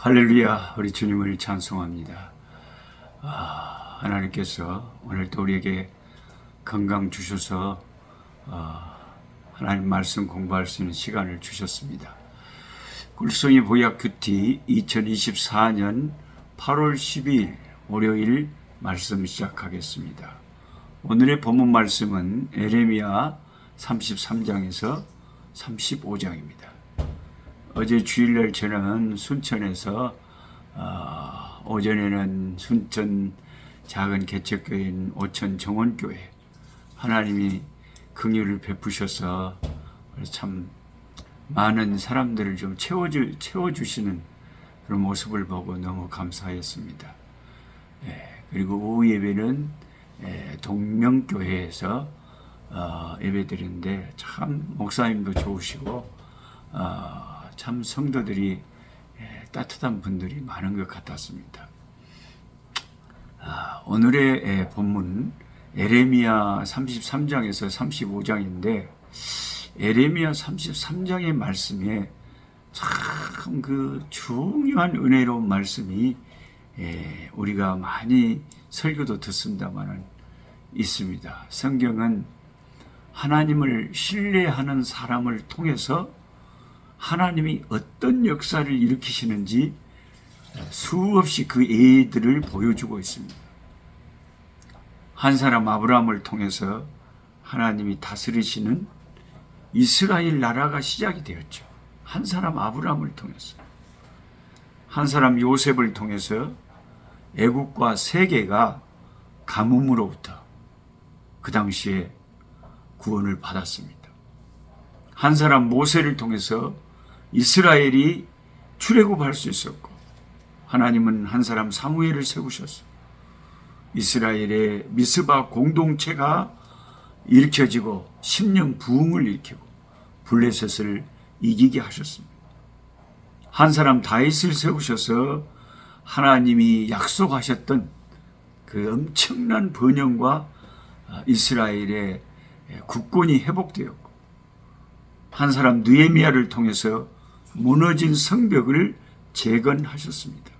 할렐루야, 우리 주님을 찬송합니다. 하나님께서 오늘 또 우리에게 건강 주셔서 하나님 말씀 공부할 수 있는 시간을 주셨습니다. 꿀송이 보약 큐티 2024년 8월 12일 월요일 말씀 시작하겠습니다. 오늘의 본문 말씀은 에레미야 33장에서 35장입니다. 어제 주일날 저는 순천에서 오전에는 순천 작은 개척교회인 오천 정원교회 하나님이 긍휼을 베푸셔서 참 많은 사람들을 좀 채워주시는 그런 모습을 보고 너무 감사했습니다. 그리고 오후 예배는 동명교회에서 예배드리는데 참 목사님도 좋으시고 참 성도들이 따뜻한 분들이 많은 것 같았습니다. 오늘의 본문 에레미야 33장에서 35장인데 에레미야 33장의 말씀에 참 그 중요한 은혜로운 말씀이 우리가 많이 설교도 듣습니다만은 있습니다. 성경은 하나님을 신뢰하는 사람을 통해서 하나님이 어떤 역사를 일으키시는지 수없이 그 예들을 보여주고 있습니다. 한 사람 아브라함을 통해서 하나님이 다스리시는 이스라엘 나라가 시작이 되었죠. 한 사람 아브라함을 통해서. 한 사람 요셉을 통해서 애국과 세계가 가뭄으로부터 그 당시에 구원을 받았습니다. 한 사람 모세를 통해서 이스라엘이 출애굽할 수 있었고 하나님은 한 사람 사무엘을 세우셨어요. 이스라엘의 미스바 공동체가 일으켜지고 10년 부흥을 일으키고 블레셋을 이기게 하셨습니다. 한 사람 다윗을 세우셔서 하나님이 약속하셨던 그 엄청난 번영과 이스라엘의 국권이 회복되었고 한 사람 느헤미야를 통해서 무너진 성벽을 재건하셨습니다.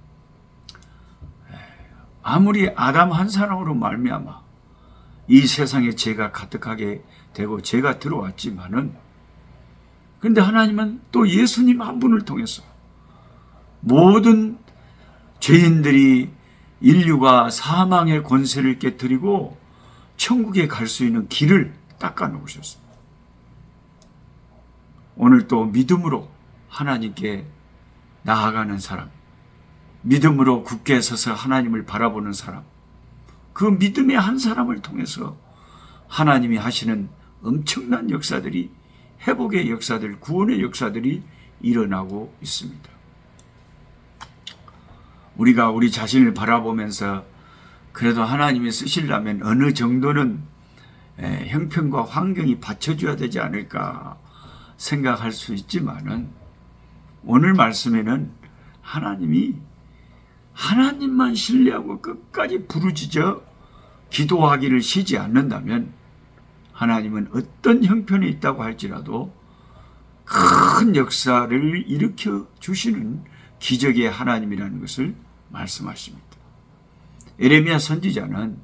아무리 아담 한 사람으로 말미암아 이 세상에 죄가 가득하게 되고 죄가 들어왔지만은 그런데 하나님은 또 예수님 한 분을 통해서 모든 죄인들이 인류가 사망의 권세를 깨뜨리고 천국에 갈 수 있는 길을 닦아 놓으셨습니다. 오늘 또 믿음으로 하나님께 나아가는 사람, 믿음으로 굳게 서서 하나님을 바라보는 사람, 그 믿음의 한 사람을 통해서 하나님이 하시는 엄청난 역사들이, 회복의 역사들, 구원의 역사들이 일어나고 있습니다. 우리가 우리 자신을 바라보면서 그래도 하나님이 쓰시려면 어느 정도는 형편과 환경이 받쳐줘야 되지 않을까 생각할 수 있지만은 오늘 말씀에는 하나님이 하나님만 신뢰하고 끝까지 부르짖어 기도하기를 쉬지 않는다면 하나님은 어떤 형편에 있다고 할지라도 큰 역사를 일으켜 주시는 기적의 하나님이라는 것을 말씀하십니다. 에레미야 선지자는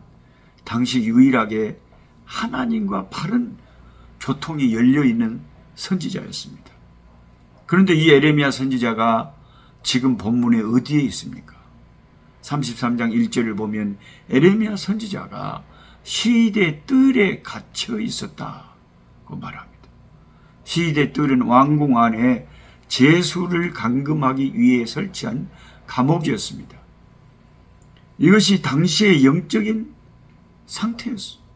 당시 유일하게 하나님과 바른 교통이 열려있는 선지자였습니다. 그런데 이 에레미야 선지자가 지금 본문에 어디에 있습니까? 33장 1절을 보면 에레미야 선지자가 시대 뜰에 갇혀 있었다고 말합니다. 시대 뜰은 왕궁 안에 제수를 감금하기 위해 설치한 감옥이었습니다. 이것이 당시의 영적인 상태였습니다.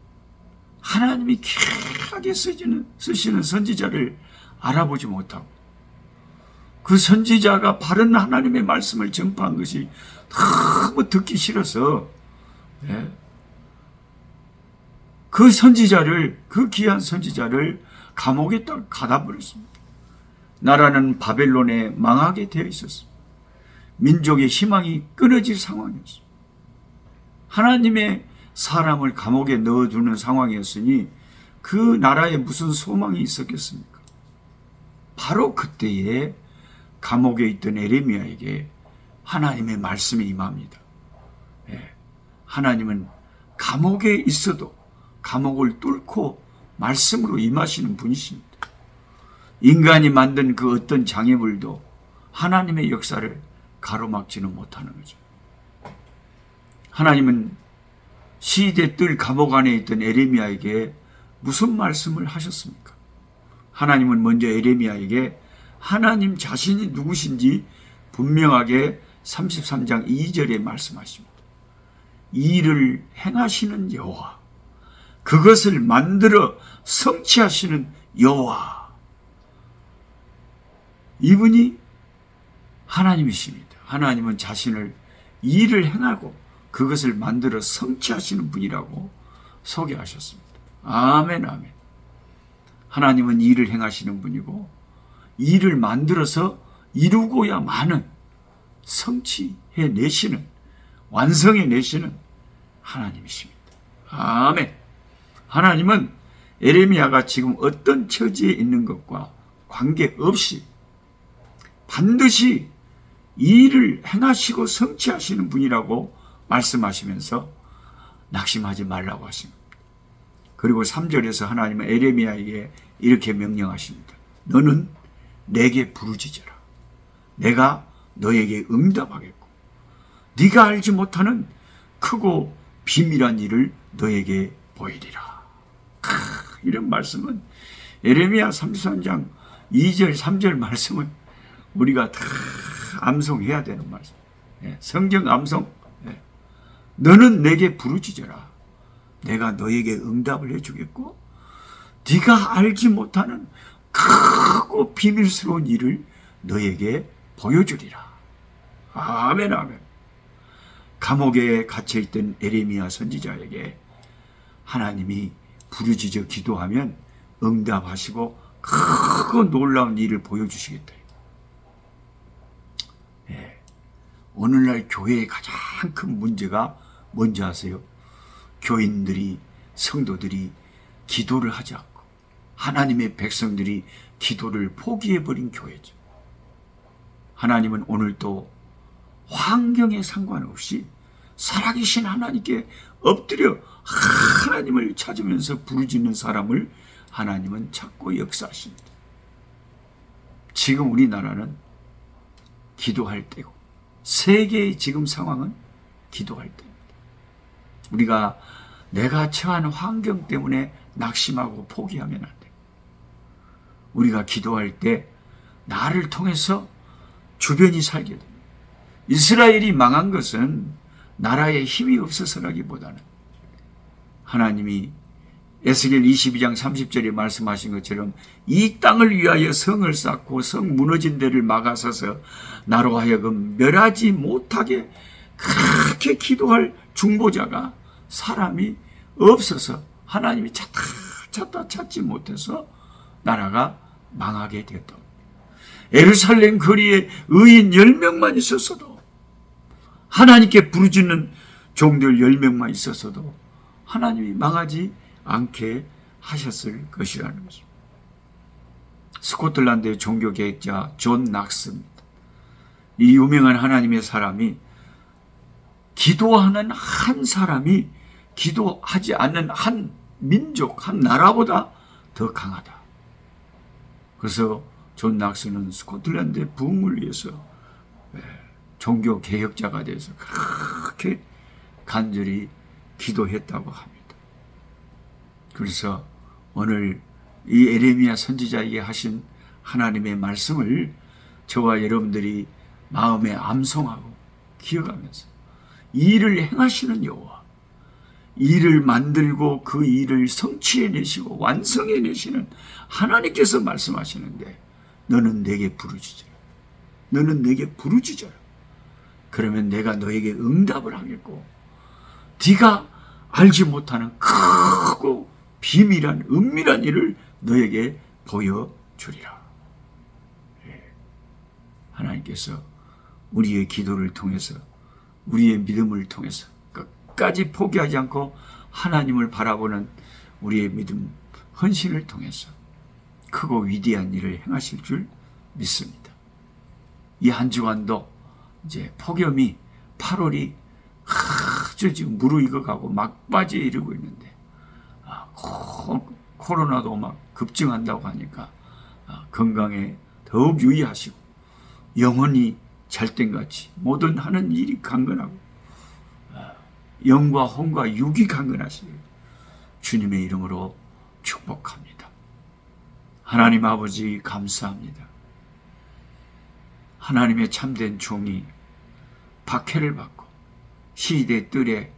하나님이 귀하게 쓰시는 선지자를 알아보지 못하고 그 선지자가 바른 하나님의 말씀을 전파한 것이 너무 듣기 싫어서 그 선지자를, 그 귀한 선지자를 감옥에 딱 가다 버렸습니다. 나라는 바벨론에 망하게 되어 있었습니다. 민족의 희망이 끊어질 상황이었습니다. 하나님의 사람을 감옥에 넣어두는 상황이었으니 그 나라에 무슨 소망이 있었겠습니까? 바로 그때에 감옥에 있던 에레미야에게 하나님의 말씀이 임합니다. 하나님은 감옥에 있어도 감옥을 뚫고 말씀으로 임하시는 분이십니다. 인간이 만든 그 어떤 장애물도 하나님의 역사를 가로막지는 못하는 거죠. 하나님은 시대 뜰 감옥 안에 있던 에레미야에게 무슨 말씀을 하셨습니까? 하나님은 먼저 에레미야에게 하나님 자신이 누구신지 분명하게 33장 2절에 말씀하십니다. 이 일을 행하시는 여호와, 그것을 만들어 성취하시는 여호와, 이분이 하나님이십니다. 하나님은 자신을 이 일을 행하고 그것을 만들어 성취하시는 분이라고 소개하셨습니다. 아멘, 아멘. 하나님은 이 일을 행하시는 분이고 이 일을 만들어서 이루고야만은 성취해 내시는, 완성해 내시는 하나님이십니다. 아멘. 하나님은 에레미야가 지금 어떤 처지에 있는 것과 관계없이 반드시 이 일을 행하시고 성취하시는 분이라고 말씀하시면서 낙심하지 말라고 하십니다. 그리고 3절에서 하나님은 에레미야에게 이렇게 명령하십니다. 너는 내게 부르짖어라. 내가 너에게 응답하겠고 네가 알지 못하는 크고 비밀한 일을 너에게 보이리라. 이런 말씀은 에레미야 33장 2절 3절 말씀은 우리가 다 암송해야 되는 말씀. 성경 암송. 너는 내게 부르짖어라. 내가 너에게 응답을 해주겠고 네가 알지 못하는 크고 비밀스러운 일을 너에게 보여주리라. 아멘, 아멘. 감옥에 갇혀있던 에레미야 선지자에게 하나님이 부르짖어 기도하면 응답하시고 크고 놀라운 일을 보여주시겠다. 오늘날 교회의 가장 큰 문제가 뭔지 아세요? 교인들이, 성도들이 기도를 하지 않고 하나님의 백성들이 기도를 포기해버린 교회죠. 하나님은 오늘도 환경에 상관없이 살아계신 하나님께 엎드려 하나님을 찾으면서 부르짖는 사람을 하나님은 찾고 역사하십니다. 지금 우리나라는 기도할 때고 세계의 지금 상황은 기도할 때입니다. 우리가 내가 처한 환경 때문에 낙심하고 포기하면 안 돼요. 우리가 기도할 때 나를 통해서 주변이 살게 됩니다. 이스라엘이 망한 것은 나라에 힘이 없어서라기보다는 하나님이 에스겔 22장 30절에 말씀하신 것처럼 이 땅을 위하여 성을 쌓고 성 무너진 데를 막아서서 나로 하여금 멸하지 못하게 그렇게 기도할 중보자가 사람이 없어서 하나님이 찾다 찾지 못해서 나라가 망하게 되었다. 예루살렘 거리에 의인 10명만 있었어도, 하나님께 부르짖는 종들 10명만 있었어도 하나님이 망하지 않게 하셨을 것이라는 것입니다. 스코틀랜드의 종교개혁자 존 낙스입니다. 이 유명한 하나님의 사람이 기도하는 한 사람이 기도하지 않는 한 민족, 한 나라보다 더 강하다. 그래서 존 낙스는 스코틀랜드의 부흥을 위해서 종교개혁자가 돼서 그렇게 간절히 기도했다고 합니다. 그래서 오늘 이 에레미야 선지자에게 하신 하나님의 말씀을 저와 여러분들이 마음에 암송하고 기억하면서 이 일을 행하시는 여호와, 이 일을 만들고 그 일을 성취해내시고 완성해내시는 하나님께서 말씀하시는데 너는 내게 부르짖어라. 너는 내게 부르짖어라. 그러면 내가 너에게 응답을 하겠고 네가 알지 못하는 크고 비밀한 은밀한 일을 너에게 보여주리라. 하나님께서 우리의 기도를 통해서, 우리의 믿음을 통해서 끝까지 포기하지 않고 하나님을 바라보는 우리의 믿음, 헌신을 통해서 크고 위대한 일을 행하실 줄 믿습니다. 이 한 주간도 이제 폭염이 8월이 아주 지금 무르익어가고 막바지에 이르고 있는데 코로나도 막 급증한다고 하니까 건강에 더욱 유의하시고 영혼이 잘된같이 모든 하는 일이 강건하고 영과 혼과 육이 강건하시길 주님의 이름으로 축복합니다. 하나님 아버지 감사합니다. 하나님의 참된 종이 박해를 받고 시대 뜰에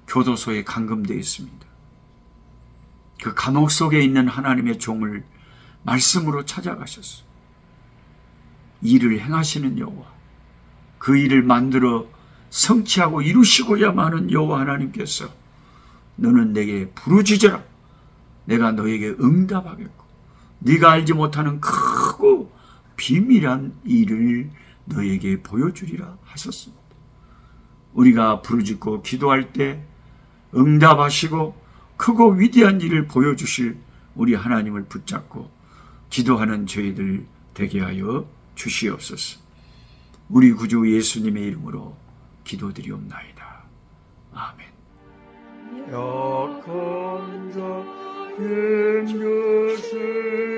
교도소에 감금되어 있습니다. 그 감옥 속에 있는 하나님의 종을 말씀으로 찾아가셨어요. 일을 행하시는 여호와, 그 일을 만들어 성취하고 이루시고야만 하는 여호와 하나님께서 너는 내게 부르짖어라. 내가 너에게 응답하겠고 네가 알지 못하는 크고 비밀한 일을 너에게 보여주리라 하셨습니다. 우리가 부르짖고 기도할 때 응답하시고 크고 위대한 일을 보여주실 우리 하나님을 붙잡고 기도하는 저희들 되게 하여 주시옵소서. 우리 구주 예수님의 이름으로 기도드리옵나이다. 아멘. 약한 자인 것을